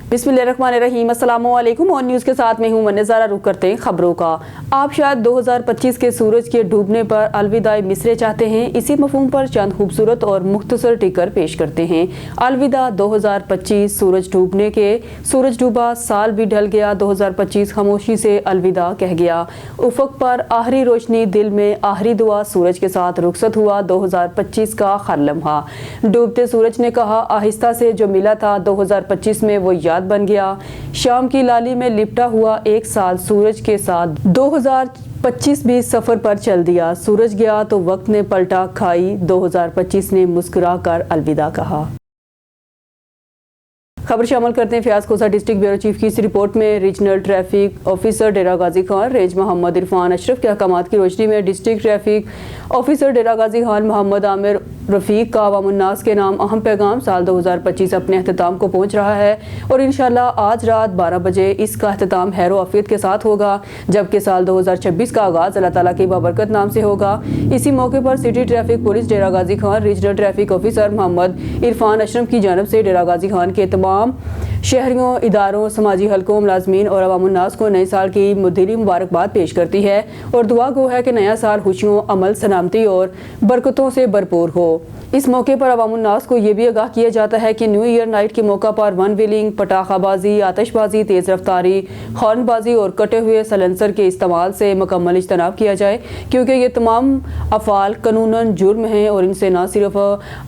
बिस्मिल्लाहिर्रहमानिर्रहीम, अस्सलामु अलैकुम। ऑन न्यूज़ के साथ मैं हूं मन्नज़ारा। रुक करते हैं खबरों का। आप शायद 2025 के सूरज के डूबने पर अलविदा मिसरे चाहते हैं। इसी मफ़हूम पर चंद खूबसूरत और मुख्तसर टिकर पेश करते हैं। अलविदा 2025, सूरज डूबा, साल भी ढल गया। 2025 खामोशी से अलविदा कह गया। उफ़क़ पर आखिरी रोशनी, दिल में आखिरी दुआ, सूरज के साथ रुखसत हुआ 2025 का हर लम्हा। डूबते सूरज ने कहा, आहिस्ता से जो मिला था 2025 में वो याद बन गया। शाम की लाली में लिपटा हुआ एक साल सूरज के साथ 2025 भी सफर पर चल दिया। सूरज गया तो वक्त ने पलटा खाई, 2025 ने मुस्कुरा कर अलविदा कहा। खबर शामिल करते हैं फयाज खोसा डिस्ट्रिक्ट ब्यूरो चीफ की इस रिपोर्ट में। रीजनल ट्रैफिक ऑफिसर डेरा गाजी खान रेंज मोहम्मद इरफान अशरफ के अहकामात की रोशनी में डिस्ट्रिक्ट ट्रैफिक ऑफिसर डेरा गाजी खान मोहम्मद आमिर रफ़ीक का अवामुन्नास के नाम अहम पैगाम। साल 2025 अपने अख्ताम को पहुँच रहा है और इंशाअल्लाह आज रात 12 बजे इसका अख्ताम हैरो आफियत के साथ होगा, जबकि साल 2026 का आगाज़ अल्लाह ताला की बाबरकत नाम से होगा। इसी मौके पर city traffic police Dera Ghazi Khan regional traffic officer Mohammad Irfan Ashraf की जानब से डेरा गाजी खान के तमाम शहरियों, इदारों, समाजी हलकों, मुलाजमीन और अवामुन्नास को नए साल की दिली मुबारकबाद पेश करती है और दुआ गो है कि नया साल खुशियों, अमल, सलामती और बरकतों से भरपूर हो। इस मौके पर अवामुन्नास को ये भी आगाह किया जाता है कि न्यू ईयर नाइट के मौका पर वन व्हीलिंग, पटाखाबाजी, आतिशबाजी, तेज़ रफ्तारी, हॉर्नबाजी और कटे हुए सलेंसर के इस्तेमाल से मुकम्मल इज्तनाब किया जाए, क्योंकि ये तमाम अफ़ाल कानूनन जुर्म हैं और इनसे न सिर्फ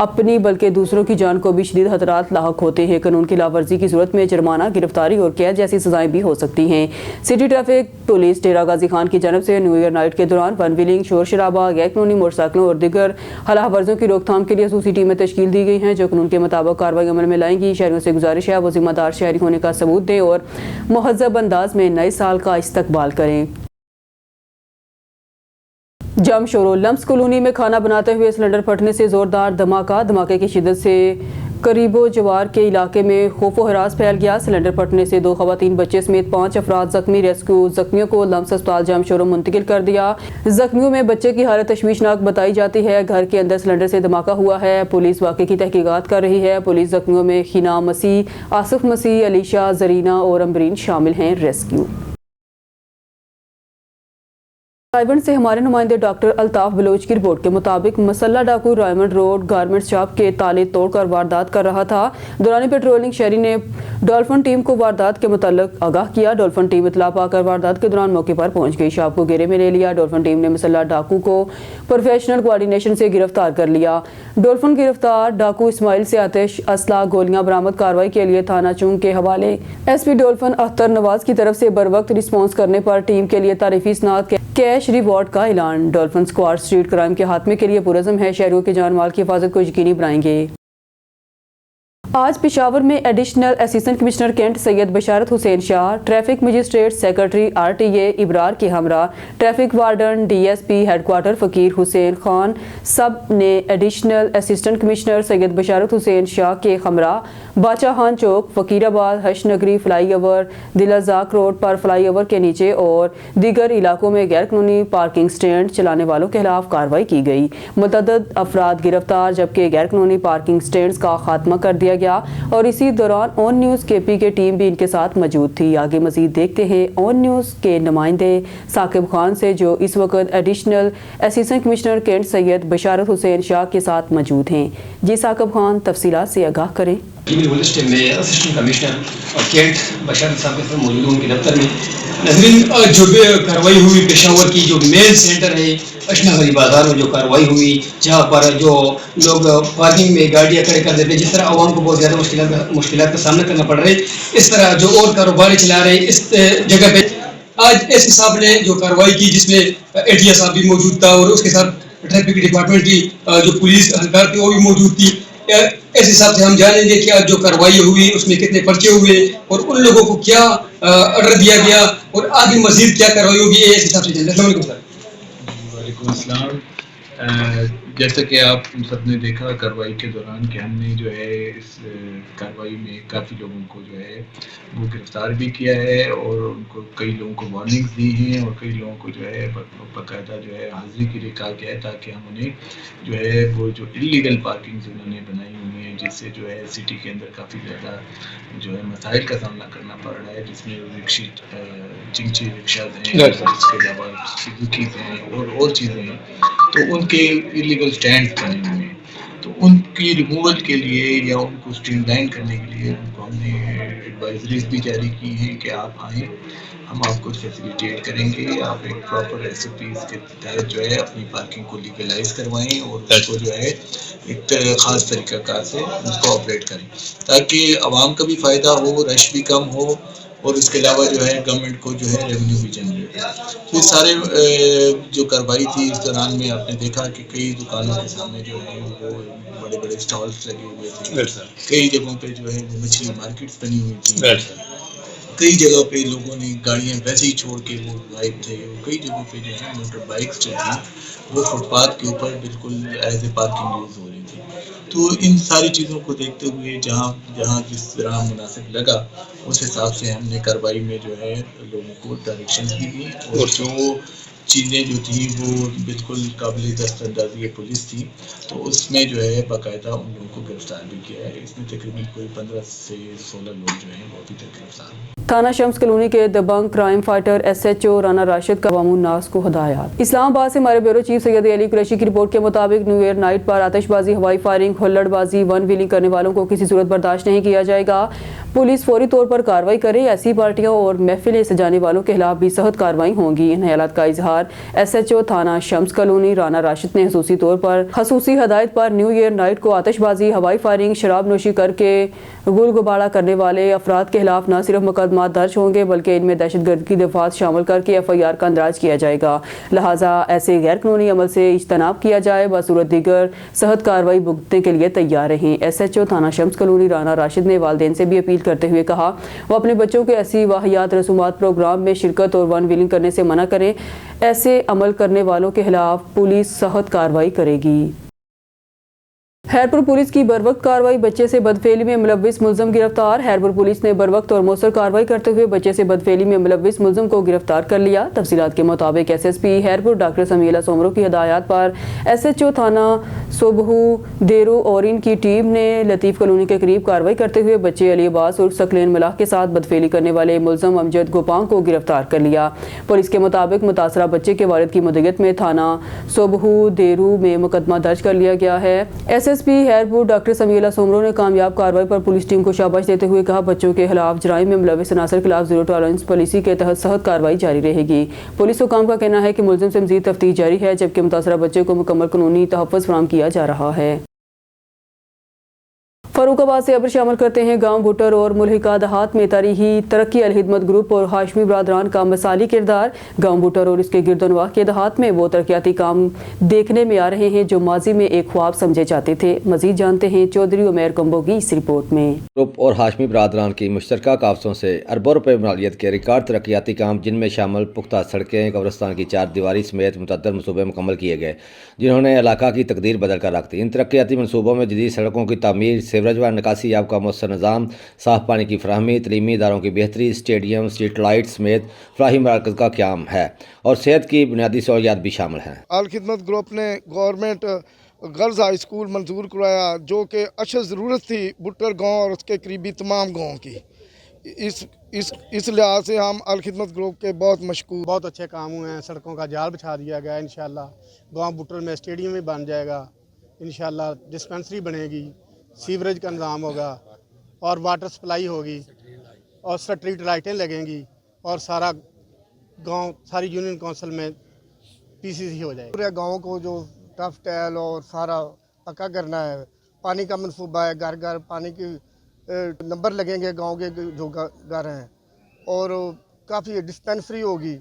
अपनी बल्कि दूसरों की जान को भी शदीद खतरात लाहक होते हैं। कानून की लावर्जी की सूरत में जुर्माना, गिरफ्तारी और कैद जैसी सजाएं भी हो सकती हैं। City traffic police Dera Ghazi Khan की जानब से न्यू ईयर नाइट के दौरान वन व्हीलिंग, शोर शराबा, गैर कानूनी मोटरसाइकिलों और दीगर हलाह वर्जों की रोकथाम के लिए खसूसी टीमें तश्कील दी गई हैं, जो कानून के मुताबिक कार्रवाई अमल में लाएंगी। शहरियों से गुजारिश है वो जिम्मेदार शहरी होने का सबूत दें और मुहज़्ज़ब अंदाज में नए साल का इस्तकबाल करें। जमशोरो लम्स कॉलोनी में खाना बनाते हुए सिलेंडर फटने से जोरदार धमाके की शिद्दत से करीबो जवार के इलाके में खौफ व हरास फैल गया। सिलेंडर फटने से 2 खवातीन बच्चे समेत 5 अफराद जख्मी। रेस्क्यू जख्मियों को लम्स अस्पताल जमशोरो मुंतकिल कर दिया। जख्मियों में बच्चे की हालत तशवीशनाक बताई जाती है। घर के अंदर सिलेंडर से धमाका हुआ है। पुलिस वाक़े की तहकीकात कर रही है। पुलिस जख्मियों में खीना मसीह, आसिफ मसीह, अलीशा, जरीना और अम्बरीन शामिल हैं। रेस्क्यू रायमंड से हमारे नुमाइंदे डॉक्टर अल्ताफ बलोच की रिपोर्ट के मुताबिक मसल्ला डाकू रायमंड रोड गारमेंट शॉप के ताले तोड़कर वारदात कर रहा था। दौरान पेट्रोलिंग शहरी ने डॉल्फिन टीम को वारदात के मुताल्लिक आगाह किया। डॉल्फिन टीम इतला पाकर वारदात के दौरान मौके पर पहुंच गई। शॉप को घेरे में ले लिया। डॉल्फिन टीम ने मसल्ला डाकू को प्रोफेशनल कोऑर्डिनेशन से गिरफ्तार कर लिया। डॉल्फिन गिरफ्तार डाकू इस्माइल से आतिश, असला, गोलियां बरामद। कार्रवाई के लिए थाना चुंग के हवाले। एसपी डॉल्फिन अख्तर नवाज की तरफ से बर वक्त रिस्पॉन्स करने पर टीम के लिए तारीफी स्नात कैश रिवॉर्ड का ऐलान। डॉल्फिन स्क्वाड स्ट्रीट क्राइम के खात्मे के लिए पुरज़म है। शहरों के जान माल की हिफाजत को यकीनी बनाएंगे। आज पेशावर में additional assistant commissioner cantt Syed Basharat Hussain Shah, traffic magistrate secretary RTA Ibrar के हमरा, ट्रैफिक वार्डन DSP हेडक्वार्टर फ़कीर हुसैन खान सब ने additional assistant commissioner Syed Basharat Hussain Shah के हमरा बादशाहान चौक, फ़कीराबाद, हश नगरी फ्लाई ओवर, दिलरज़ाक रोड पर फ्लाई ओवर के नीचे और दीगर इलाकों में गैर कानूनी पार्किंग स्टैंड चलाने वालों के खिलाफ कार्रवाई की गई। मुतअद्दिद अफराद गिरफ्तार, जबकि गैर कानूनी पार्किंग स्टैंड्स का खात्मा कर दिया गया और इसी दौरान ऑन न्यूज़ KP की टीम भी इनके साथ मौजूद थी। आगे मजीद देखते हैं ऑन न्यूज़ के नुमाइंदे साकिब खान से, जो इस वक्त additional assistant commissioner cantt Syed Basharat Hussain Shah के साथ मौजूद हैं। जी साकिब खान, तफसीलात से आगाह करें। में असिस्टेंट कमिश्नर कैंट बशारत साहब के साथ मौजूद उनके दफ्तर में नजरीन जो कार्रवाई हुई पेशावर की जो मेन सेंटर है अशनागरी बाजार में जो कार्रवाई हुई, जहाँ पर जो लोग पार्किंग में गाड़ियाँ खड़े कर देते, जिस तरह आवाम को बहुत ज़्यादा मुश्किलात का सामना करना पड़ रहा है, इस तरह जो और कारोबार चला रहे इस जगह पे आज एसपी साहब ने जो कार्रवाई की, जिसमें ATS साहब भी मौजूद था और उसके साथ ट्रैफिक डिपार्टमेंट की जो पुलिस अधिकारी थी वो भी मौजूद थी। इस हिसाब से हम जानेंगे कि आज जो कार्रवाई हुई उसमें कितने पर्चे हुए और उन लोगों को क्या ऑर्डर दिया गया और आगे मजीद क्या कार्रवाई होगी, इस हिसाब से जानेंगे। جیسا کہ آپ سب نے دیکھا کارروائی کے دوران کہ ہم نے جو ہے اس کارروائی میں کافی لوگوں کو جو ہے وہ گرفتار بھی کیا ہے اور ان کو کئی لوگوں کو وارننگز دی ہیں اور کئی لوگوں کو جو ہے باقاعدہ جو ہے حاضری کے لیے کہا گیا ہے تاکہ ہم انہیں جو ہے وہ جو انلیگل پارکنگز انہوں نے بنائی ہوئی ہیں جس سے جو ہے سٹی کے اندر کافی زیادہ جو ہے مسائل کا سامنا کرنا پڑ رہا ہے جس میں رکشی چنگچی رکشاز ہیں اس کے علاوہ سزوکیز ہیں اور چیزیں ہیں تو ان کے انلیگل سٹینڈ بنے ہوئے ہیں تو ان کی ریموول کے لیے یا ان کو اسٹریم لائن کرنے کے لیے ان کو ہم نے ایڈوائزریز بھی جاری کی ہیں کہ آپ آئیں ہم آپ کو فیسیلیٹیٹ کریں گے آپ ایک پراپر ایس او پیز کے تحت جو ہے اپنی پارکنگ کو لیگلائز کروائیں اور اس کو جو ہے ایک خاص طریقہ کار سے اس کو آپریٹ کریں تاکہ عوام کا بھی فائدہ ہو رش بھی کم ہو اور اس کے علاوہ جو ہے گورنمنٹ کو جو ہے ریونیو بھی جنریٹ ہو تو یہ سارے جو کارروائی تھی اس دوران میں آپ نے دیکھا کہ کئی دکانوں کے سامنے جو ہے وہ بڑے بڑے اسٹالس لگے ہوئے تھے کئی جگہوں پہ جو ہے وہ مچھلی مارکیٹس بنی ہوئی تھی کئی جگہ پہ لوگوں نے گاڑیاں ویسے ہی چھوڑ کے وہ غائب تھے اور کئی جگہوں پہ جو ہے موٹر بائکس جو تھیں وہ فٹ پاتھ کے اوپر بالکل ایز اے پارکنگ یوز ہو رہی تھی تو ان ساری چیزوں کو دیکھتے ہوئے جہاں جس طرح مناسب لگا اس حساب سے ہم نے کارروائی میں جو ہے لوگوں کو ڈائریکشنز دی گئی اور جو چیزیں جو تھیں وہ بالکل قابل دست اندازی پولیس تھی تو اس میں جو ہے باقاعدہ ان لوگوں کو گرفتار بھی کیا ہے اس میں تقریباً کوئی 15 سے 16 لوگ جو ہیں وہ ابھی تک گرفتار ہیں۔ تھانہ شمس کالونی کے دبنگ crime fighter S H O Rana Rashid کا عوام الناس کو ہدایات۔ اسلام آباد سے ہمارے بیورو چیف سید علی قریشی کی رپورٹ کے مطابق نیو ایئر نائٹ پر آتش بازی ہوائی فائرنگ ہلڑ بازی ون ویلنگ کرنے والوں کو کسی صورت برداشت نہیں کیا جائے گا۔ پولیس فوری طور پر کارروائی کرے، ایسی پارٹیوں اور محفلیں سجانے والوں کے خلاف بھی سخت کارروائی ہوں گی۔ ان خیالات کا اظہار ایس ایچ او تھانہ شمس کالونی رانا راشد نے خصوصی ہدایت پر نیو ایئر نائٹ کو آتش بازی ہوائی فائرنگ شراب نوشی کر کے گل غبارہ کرنے والے افراد کے خلاف نہ صرف مقدمات درج ہوں گے بلکہ ان میں دہشت گردی کی دفعات شامل کر کے ایف آئی آر کا اندراج کیا جائے گا، لہٰذا ایسے غیر قانونی عمل سے اجتناب کیا جائے، بصورت دیگر سخت کارروائی بھگتنے کے لیے تیار رہیں۔ ایس ایچ او تھانہ شمس کالونی رانا راشد نے والدین سے بھی اپیل کرتے ہوئے کہا وہ اپنے بچوں کے ایسی واہیات رسومات پروگرام میں شرکت اور ون ویلنگ کرنے سے منع کریں، ایسے عمل کرنے والوں کے خلاف پولیس سخت کارروائی کرے گی۔ خیرپور پولیس کی بروقت کارروائی، بچے سے بدفعلی میں ملوث ملزم گرفتار۔ خیرپور پولیس نے بروقت اور مؤثر کارروائی کرتے ہوئے بچے سے بدفعلی میں ملوث ملزم کو گرفتار کر لیا۔ تفصیلات کے مطابق S S P Khairpur doctor Sumaila Soomro کی ہدایات پر ایس ایچ او تھانہ صوبہو دیرو اور ان کی ٹیم نے لطیف کالونی کے قریب کارروائی کرتے ہوئے بچے علی عباس اور سکلین ملاح کے ساتھ بدفعلی کرنے والے ملزم امجد گوپانگ کو گرفتار کر لیا۔ پولیس کے مطابق متاثرہ بچے کے والد کی مدعیت میں تھانہ صوبہو دیرو میں مقدمہ درج کر لیا گیا ہے۔ S S P Khairpur doctor Sumaila Soomro نے کامیاب کارروائی پر پولیس ٹیم کو شاباش دیتے ہوئے کہا بچوں کے خلاف جرائم میں ملوث عناصر کے خلاف زیرو ٹالرنس پالیسی کے تحت سخت کارروائی جاری رہے گی۔ پولیس حکام کا کہنا ہے کہ ملزم سے مزید تفتیش جاری ہے جبکہ متاثرہ بچے کو مکمل قانونی تحفظ فراہم کیا جا رہا ہے۔ فاروق آباد سے خبر شامل کرتے ہیں گاؤں بھٹر اور ملحقہ دیہات میں تاریخی ترقی الخدمت گروپ اور ہاشمی برادران کا مثالی کردار۔ گاؤں بھٹر اور اس کے گرد و نواح کے دیہات میں وہ ترقیاتی کام دیکھنے میں آ رہے ہیں جو ماضی میں ایک خواب سمجھے جاتے تھے۔ مزید جانتے ہیں چودھری عمیر کمبو کی اس رپورٹ میں۔ گروپ اور ہاشمی برادران کی مشترکہ کاوشوں سے اربوں روپے مالیت کے ریکارڈ ترقیاتی کام جن میں شامل پختہ سڑکیں، قبرستان کی 4 دیواری سمیت متعدد منصوبے مکمل کیے گئے جنہوں نے علاقہ کی تقدیر بدل کر رکھ دی۔ ان ترقیاتی منصوبوں میں جدید سڑکوں کی تعمیر، سیوریج و نکاسی آب کا مؤثر نظام، صاف پانی کی فراہمی، تعلیمی اداروں کی بہتری، اسٹیڈیم، اسٹریٹ لائٹ سمیت فلاحی مراکز کا قیام ہے اور صحت کی بنیادی سہولیات بھی شامل ہیں۔ الخدمت گروپ نے گورنمنٹ گرلز ہائی اسکول منظور کرایا جو کہ اشد ضرورت تھی بٹر گاؤں اور اس کے قریبی تمام گاؤں کی۔ اس لحاظ سے ہم الخدمت گروپ کے بہت مشکور۔ بہت اچھے کام ہوئے ہیں، سڑکوں کا جال بچھا دیا گیا ہے، انشاءاللہ گاؤں بٹر میں اسٹیڈیم بھی بن جائے گا، انشاءاللہ ڈسپنسری بنے گی، سیوریج کا نظام ہوگا اور واٹر سپلائی ہوگی اور اسٹریٹ لائٹیں لگیں گی اور سارا گاؤں ساری یونین کونسل میں پی سی سی ہو جائے گا۔ پورے گاؤں کو جو ٹف ٹیل اور سارا پکا کرنا ہے، پانی کا منصوبہ ہے، گھر گھر پانی کی نمبر لگیں گے گاؤں کے جو گھر ہیں اور کافی ڈسپنسری ہوگی۔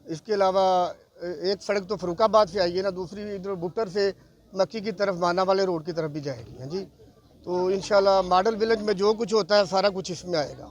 اس کے علاوہ ایک سڑک تو فاروق آباد سے آئی ہے نا، دوسری ادھر بٹر سے مکی کی طرف مانا والے روڈ کی طرف بھی جائے گی۔ ہاں جی، تو انشاءاللہ ماڈل ولیج میں جو کچھ ہوتا ہے سارا کچھ اس میں آئے گا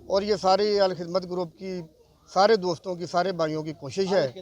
اور یہ ساری الخدمت گروپ کی सारे दोस्तों की, सारे भाइयों की कोशिश है।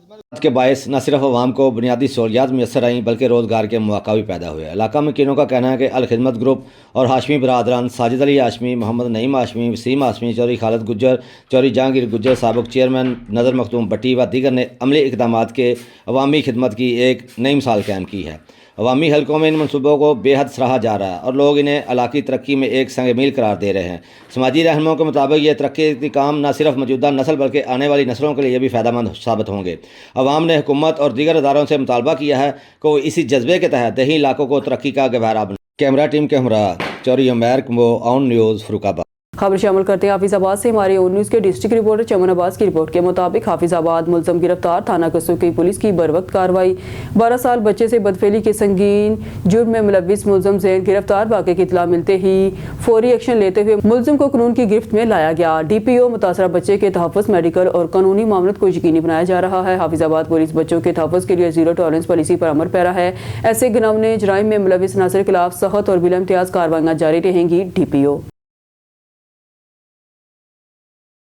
के बायस न सिर्फ अवाम को बुनियादी सहूलियात मैसर आईं बल्कि रोज़गार के मौका भी पैदा हुए। इलाका में किनों का कहना है कि अल खिदमत ग्रुप और हाशमी बरादरान साजिद अली हाशमी, मोहम्मद नईम हाशमी, वसीम हाशमी, चौधरी खालिद गुज्जर, चौधरी जहांगीर गुज्जर, साबिक चेयरमैन नज़र मखदूम भट्टी व दीगर ने अमली इक़दामात के अवामी खिदमत की एक नई मिसाल कायम की है। अवामी हलकों में इन मनसूबों को बेहद सराहा जा रहा है और लोग इन्हें इलाकी तरक्की में एक संग मील करार दे रहे हैं। समाजी रहनुमाओं के मुताबिक ये तरक्की काम न सिर्फ मौजूदा नस्ल बल्कि आने वाली नस्लों के लिए भी फ़ायदेमंद साबित होंगे। अवाम ने हुकूमत और दीगर इदारों से मुतालबा किया है कि वो इसी जज्बे के तहत देही इलाकों को तरक्की का गहवारा बनाए। कैमरा टीम के हमरा चौधरी उमैर कम्बो, ऑन न्यूज़, फरुखाबाद। खबर शामिल करते हैं हाफिजाबाद से हमारे ओन न्यूज़ के डिस्ट्रिक्ट रिपोर्टर चमन अब्बास की रिपोर्ट के मुताबिक हाफिजाबाद मुलजम गिरफ्तार, थाना कसुकी पुलिस की बरवक्त कार्रवाई। 12 साल बच्चे से बदफेली के संगीन जुर्म में मुलव्विस मुलजम ज़ैन गिरफ्तार। वाक़े की इत्तला मिलते ही फौरी एक्शन लेते हुए मुलजम को कानून की गिरफ्त में लाया गया। DPO मुतासरा बच्चे के तहफ़्फ़ुज़, मेडिकल और कानूनी मामलों को यकीनी बनाया जा रहा है। हाफिजाबाद पुलिस बच्चों के तहफ़्फ़ुज़ के लिए ज़ीरो टॉलरेंस पॉलिसी पर अमल पैरा है। ऐसे घिनौने जराइम में मुलव्विस अनासर के खिलाफ सख्त और बिला इम्तियाज़ कार्रवाइयाँ जारी रहेंगी। DPO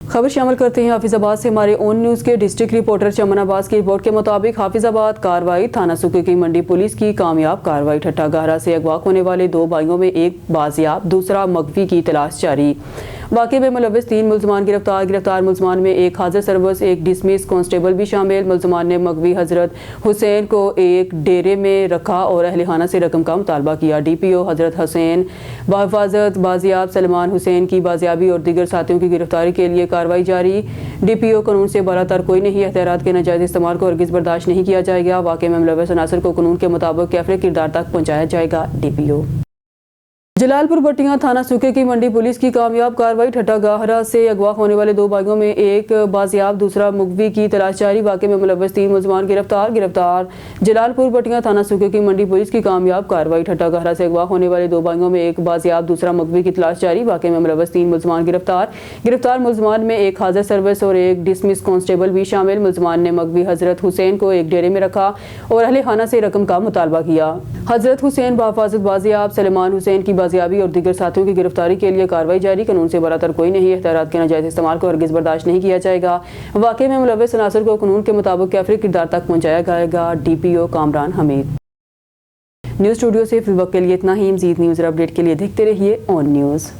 खबर शामिल करते हैं हाफिजाबाद से हमारे ओन न्यूज़ के डिस्ट्रिक्ट रिपोर्टर चमन अब्बास की रिपोर्ट के मुताबिक हाफिजाबाद कार्रवाई, थाना सुके की मंडी पुलिस की कामयाब कार्रवाई। ठट्टा गहरा से अगवा होने वाले 2 भाइयों में एक बाजियाब, दूसरा मगवी की तलाश जारी। वाक़े में मुलव्विस 3 मुलजमान गिरफ्तार मुलजमान में एक हाजिर सर्विस, एक डिसमिस कांस्टेबल भी शामिल। मुलजमान ने मगवी हजरत हुसैन को एक डेरे में रखा और अहलखाना से रकम का मुतालबा किया। DPO हजरत हुसैन बहिफाजत बाजियाब, सलमान हुसैन की बाजियाबी और दीगर साथियों की गिरफ्तारी के लिए कार्रवाई जारी। DPO कानून से बालातर कोई नहीं, एहतियात के नाजायज़ इस्तेमाल को हरगिज़ बर्दाश्त नहीं किया जाएगा। वाक़े में मुलव्विस अनासर को कानून के मुताबिक कैफरे किरदार तक पहुँचाया जाएगा। DPO जलालपुर बट्टियां थाना सुके की मंडी पुलिस की कामयाब कार्रवाई। ठट्टा गाहरा से अगवा होने वाले 2 भाइयों में एक बाजियाब, दूसरा मुगवी की तलाश जारी। वाक़े में मुलव्विस 3 मुलजमान गिरफ्तार जलालपुर बट्टियां थाना सुके की मंडी पुलिस की कामयाब कार्रवाई। ठट्टा गाहरा से अगवा होने वाले 2 भाइयों में एक बाजियाब, दूसरा मुगवी की तलाश जारी। वाक़े में मुलव्विस 3 मुलजमान गिरफ्तार मुलजमान में एक हाजिर सर्विस और एक डिसमिस कांस्टेबल भी शामिल। मुलजमान ने मगवी हजरत हुसैन को एक डेरे में रखा और अहलखाना से रकम का मुतालबा किया। हजरत हुसैन बहिफाजत बाजियाब, सलमान हुसैन की बाजियाबी और दीगर साथियों की गिरफ्तारी के लिए कार्रवाई जारी। कानून से बालातर कोई नहीं, एहतियात के नाजायज़ इस्तेमाल को हरगिज़ बर्दाश्त नहीं किया जाएगा। वाक़े में मुलव्विस अनासर को कानून के मुताबिक कैफरी किरदार तक पहुँचाया जाएगा। DPO Kamran Hamid. News studio से फिल वक्त के लिए इतना ही। मज़ीद न्यूज़ और अपडेट के लिए देखते रहिए ऑन न्यूज़।